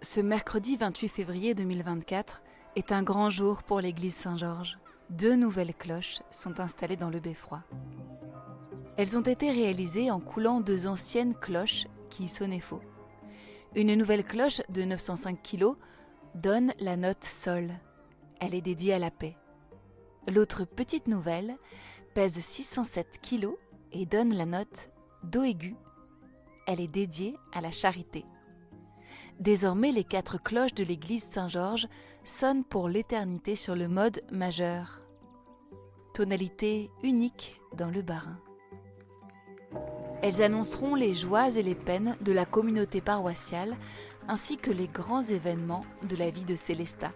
Ce mercredi 28 février 2024 est un grand jour pour l'église Saint-Georges. 2 nouvelles cloches sont installées dans le beffroi. Elles ont été réalisées en coulant 2 anciennes cloches qui sonnaient faux. Une nouvelle cloche de 905 kg donne la note Sol. Elle est dédiée à la paix. L'autre petite nouvelle pèse 607 kg et donne la note Do aigu. Elle est dédiée à la charité. Désormais, les 4 cloches de l'église Saint-Georges sonnent pour l'éternité sur le mode majeur. Tonalité unique dans le Bas-Rhin. Elles annonceront les joies et les peines de la communauté paroissiale ainsi que les grands événements de la vie de Célestat.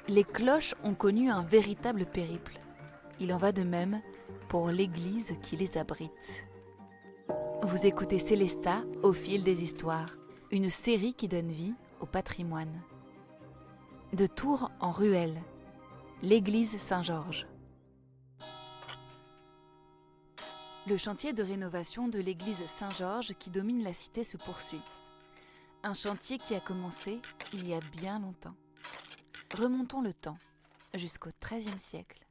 Les cloches ont connu un véritable périple. Il en va de même pour l'église qui les abrite. Vous écoutez Célestat au fil des histoires, une série qui donne vie au patrimoine. De Tours en Ruelle, l'église Saint-Georges. Le chantier de rénovation de l'église Saint-Georges qui domine la cité se poursuit. Un chantier qui a commencé il y a bien longtemps. Remontons le temps, jusqu'au XIIIe siècle.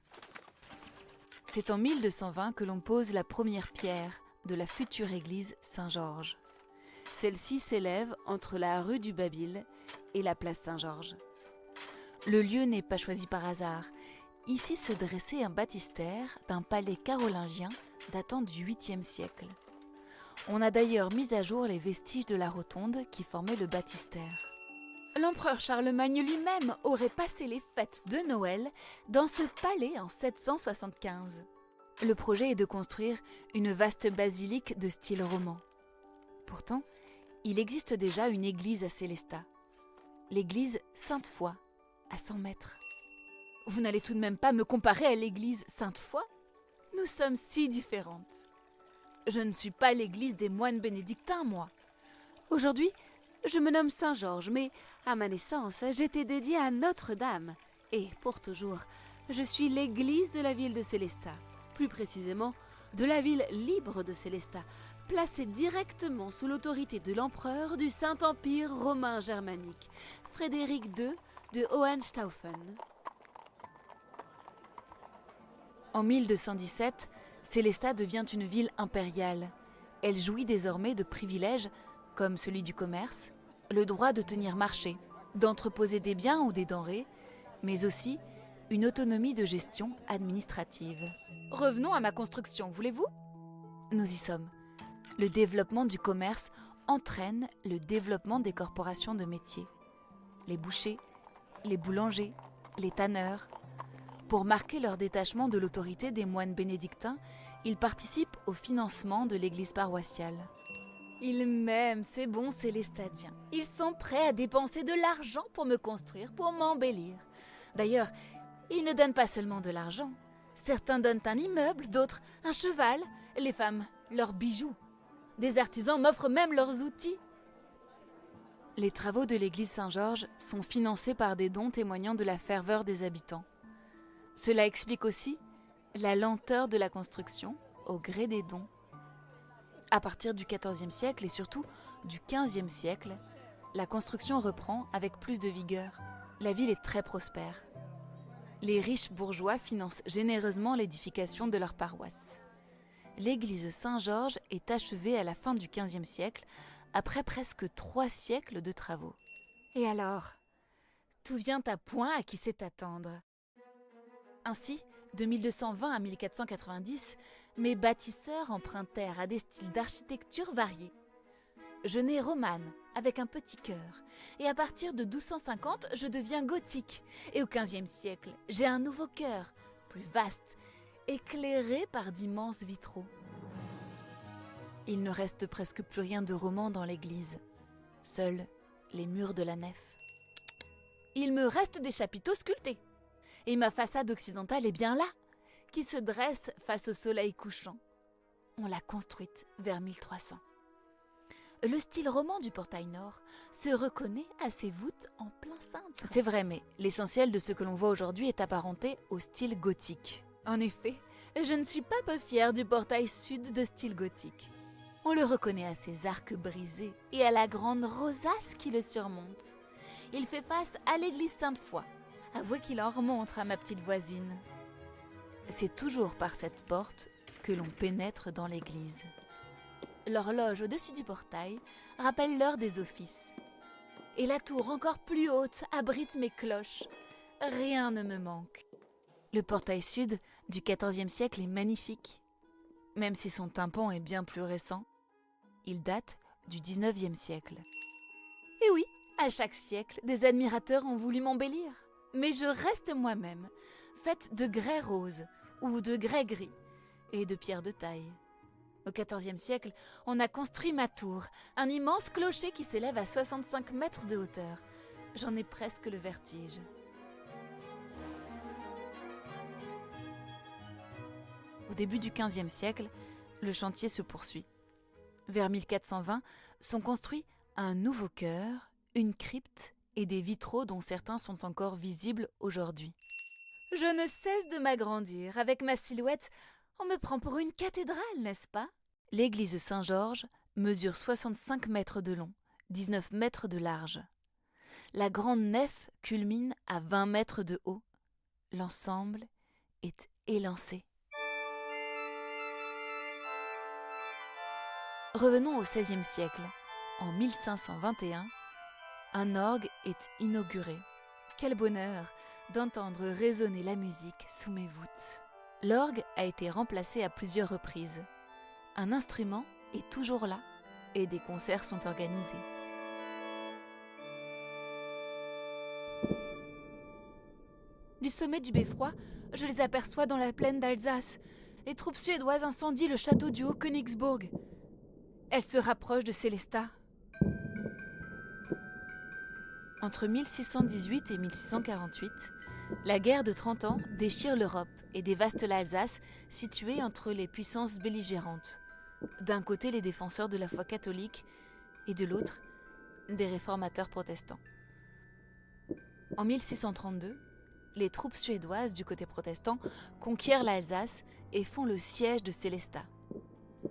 C'est en 1220 que l'on pose la première pierre de la future église Saint-Georges. Celle-ci s'élève entre la rue du Babil et la place Saint-Georges. Le lieu n'est pas choisi par hasard. Ici se dressait un baptistère d'un palais carolingien datant du 8e siècle. On a d'ailleurs mis à jour les vestiges de la rotonde qui formait le baptistère. L'empereur Charlemagne lui-même aurait passé les fêtes de Noël dans ce palais en 775. Le projet est de construire une vaste basilique de style roman. Pourtant, il existe déjà une église à Célestat, l'église Sainte-Foy, à 100 mètres. Vous n'allez tout de même pas me comparer à l'église Sainte-Foy ? Nous sommes si différentes. Je ne suis pas l'église des moines bénédictins, moi. Aujourd'hui, je me nomme Saint-Georges, mais à ma naissance, j'étais dédiée à Notre-Dame. Et pour toujours, je suis l'église de la ville de Célestat, plus précisément de la ville libre de Célestat, placée directement sous l'autorité de l'empereur du Saint-Empire romain germanique, Frédéric II de Hohenstaufen. En 1217, Célestat devient une ville impériale. Elle jouit désormais de privilèges comme celui du commerce, le droit de tenir marché, d'entreposer des biens ou des denrées, mais aussi une autonomie de gestion administrative. Revenons à ma construction, voulez-vous ? Nous y sommes. Le développement du commerce entraîne le développement des corporations de métiers. Les bouchers, les boulangers, les tanneurs. Pour marquer leur détachement de l'autorité des moines bénédictins, ils participent au financement de l'église paroissiale. Ils m'aiment, ces bons célestadiens. Ils sont prêts à dépenser de l'argent pour me construire, pour m'embellir. D'ailleurs, ils ne donnent pas seulement de l'argent. Certains donnent un immeuble, d'autres un cheval, les femmes leurs bijoux. Des artisans m'offrent même leurs outils. Les travaux de l'église Saint-Georges sont financés par des dons témoignant de la ferveur des habitants. Cela explique aussi la lenteur de la construction au gré des dons. À partir du XIVe siècle et surtout du XVe siècle, la construction reprend avec plus de vigueur. La ville est très prospère. Les riches bourgeois financent généreusement l'édification de leur paroisse. L'église Saint-Georges est achevée à la fin du XVe siècle, après presque 3 siècles de travaux. Et alors, tout vient à point à qui sait attendre. Ainsi, de 1220 à 1490, mes bâtisseurs empruntèrent à des styles d'architecture variés. Je nais romane, avec un petit cœur, et à partir de 1250, je deviens gothique. Et au XVe siècle, j'ai un nouveau cœur, plus vaste, éclairé par d'immenses vitraux. Il ne reste presque plus rien de roman dans l'église, seuls les murs de la nef. Il me reste des chapiteaux sculptés. Et ma façade occidentale est bien là, qui se dresse face au soleil couchant. On l'a construite vers 1300. Le style roman du portail nord se reconnaît à ses voûtes en plein cintre. C'est vrai, mais l'essentiel de ce que l'on voit aujourd'hui est apparenté au style gothique. En effet, je ne suis pas peu fière du portail sud de style gothique. On le reconnaît à ses arcs brisés et à la grande rosace qui le surmonte. Il fait face à l'église Sainte-Foy. Avouez qu'il en remonte à ma petite voisine. C'est toujours par cette porte que l'on pénètre dans l'église. L'horloge au-dessus du portail rappelle l'heure des offices. Et la tour encore plus haute abrite mes cloches. Rien ne me manque. Le portail sud du XIVe siècle est magnifique. Même si son tympan est bien plus récent, il date du XIXe siècle. Et oui, à chaque siècle, des admirateurs ont voulu m'embellir. Mais je reste moi-même, faite de grès rose ou de grès gris et de pierres de taille. Au XIVe siècle, on a construit ma tour, un immense clocher qui s'élève à 65 mètres de hauteur. J'en ai presque le vertige. Au début du XVe siècle, le chantier se poursuit. Vers 1420, sont construits un nouveau chœur, une crypte et des vitraux dont certains sont encore visibles aujourd'hui. Je ne cesse de m'agrandir. Avec ma silhouette, on me prend pour une cathédrale, n'est-ce pas? L'église Saint-Georges mesure 65 mètres de long, 19 mètres de large. La grande nef culmine à 20 mètres de haut. L'ensemble est élancé. Revenons au XVIe siècle. En 1521, un orgue est inauguré. Quel bonheur d'entendre résonner la musique sous mes voûtes. L'orgue a été remplacé à plusieurs reprises. Un instrument est toujours là et des concerts sont organisés. Du sommet du beffroi, je les aperçois dans la plaine d'Alsace. Les troupes suédoises incendient le château du Haut-Königsbourg. Elles se rapprochent de Sélestat. Entre 1618 et 1648, la guerre de 30 ans déchire l'Europe et dévaste l'Alsace, située entre les puissances belligérantes. D'un côté, les défenseurs de la foi catholique et de l'autre, des réformateurs protestants. En 1632, les troupes suédoises du côté protestant conquièrent l'Alsace et font le siège de Sélestat.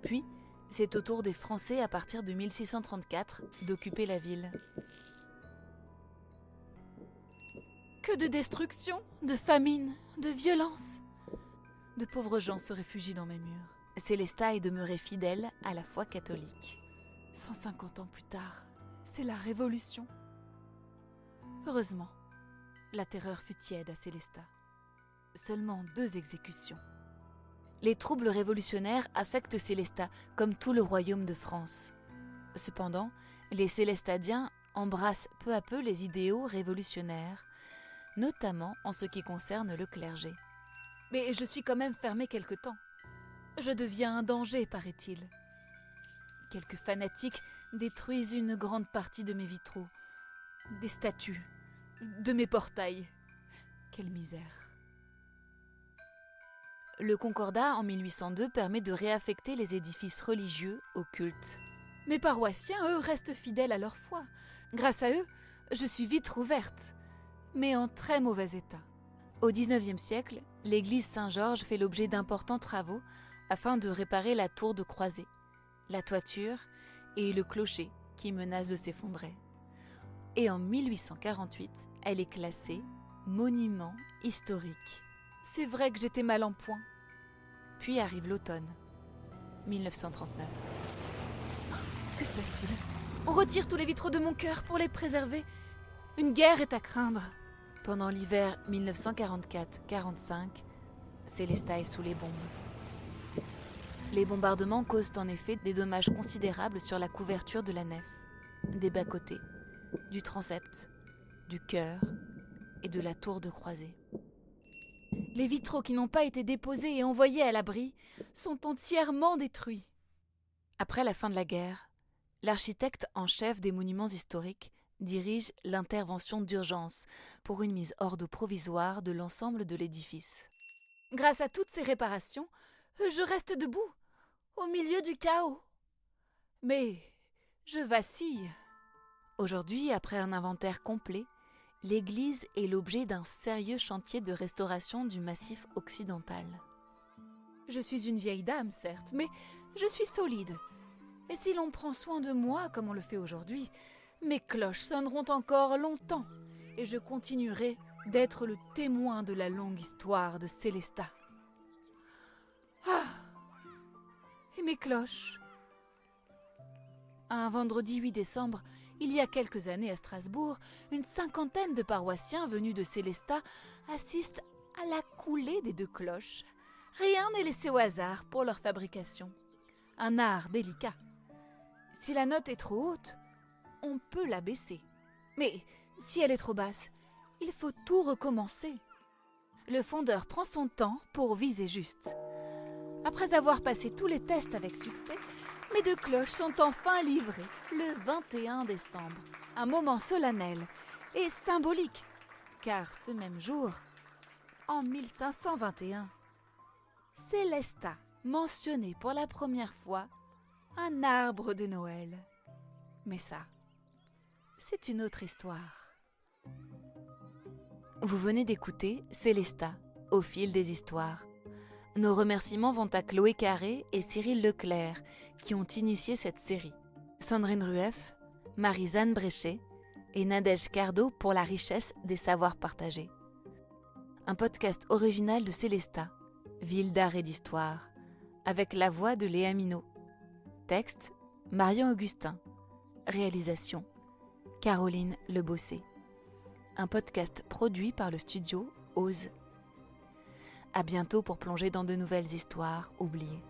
Puis, c'est au tour des Français à partir de 1634 d'occuper la ville. Que de destruction, de famine, de violence. De pauvres gens se réfugient dans mes murs. Sélestat est demeuré fidèle à la foi catholique. 150 ans plus tard, c'est la Révolution. Heureusement, la terreur fut tiède à Sélestat. Seulement 2 exécutions. Les troubles révolutionnaires affectent Sélestat, comme tout le royaume de France. Cependant, les Célestadiens embrassent peu à peu les idéaux révolutionnaires, notamment en ce qui concerne le clergé. Mais je suis quand même fermé quelque temps. Je deviens un danger, paraît-il. Quelques fanatiques détruisent une grande partie de mes vitraux, des statues, de mes portails. Quelle misère. Le Concordat, en 1802, permet de réaffecter les édifices religieux au culte. Mes paroissiens, eux, restent fidèles à leur foi. Grâce à eux, je suis vite rouverte, mais en très mauvais état. Au XIXe siècle, l'église Saint-Georges fait l'objet d'importants travaux afin de réparer la tour de croisée, la toiture et le clocher qui menacent de s'effondrer. Et en 1848, elle est classée monument historique. C'est vrai que j'étais mal en point. Puis arrive l'automne, 1939. Que se passe-t-il? On retire tous les vitraux de mon cœur pour les préserver. Une guerre est à craindre. Pendant l'hiver 1944-45, Sélestat est sous les bombes. Les bombardements causent en effet des dommages considérables sur la couverture de la nef, des bas-côtés, du transept, du chœur et de la tour de croisée. Les vitraux qui n'ont pas été déposés et envoyés à l'abri sont entièrement détruits. Après la fin de la guerre, l'architecte en chef des monuments historiques dirige l'intervention d'urgence pour une mise hors d'eau provisoire de l'ensemble de l'édifice. Grâce à toutes ces réparations, je reste debout, au milieu du chaos. Mais je vacille. Aujourd'hui, après un inventaire complet, l'église est l'objet d'un sérieux chantier de restauration du massif occidental. Je suis une vieille dame, certes, mais je suis solide. Et si l'on prend soin de moi comme on le fait aujourd'hui, mes cloches sonneront encore longtemps et je continuerai d'être le témoin de la longue histoire de Sélestat. Ah! Et mes cloches? Un vendredi 8 décembre, il y a quelques années à Strasbourg, une cinquantaine de paroissiens venus de Sélestat assistent à la coulée des 2 cloches. Rien n'est laissé au hasard pour leur fabrication. Un art délicat. Si la note est trop haute, on peut la baisser. Mais si elle est trop basse, il faut tout recommencer. Le fondeur prend son temps pour viser juste. Après avoir passé tous les tests avec succès, mes 2 cloches sont enfin livrées le 21 décembre. Un moment solennel et symbolique, car ce même jour, en 1521, Sélestat mentionnait pour la première fois un arbre de Noël. Mais ça, c'est une autre histoire. Vous venez d'écouter Sélestat, au fil des histoires. Nos remerciements vont à Chloé Carré et Cyril Leclerc, qui ont initié cette série. Sandrine Rueff, Marie-Zanne Bréchet et Nadège Cardo pour la richesse des savoirs partagés. Un podcast original de Sélestat, ville d'art et d'histoire, avec la voix de Léa Minot. Texte, Marion Augustin. Réalisation, Caroline Lebossé. Un podcast produit par le studio Ose. À bientôt pour plonger dans de nouvelles histoires oubliées.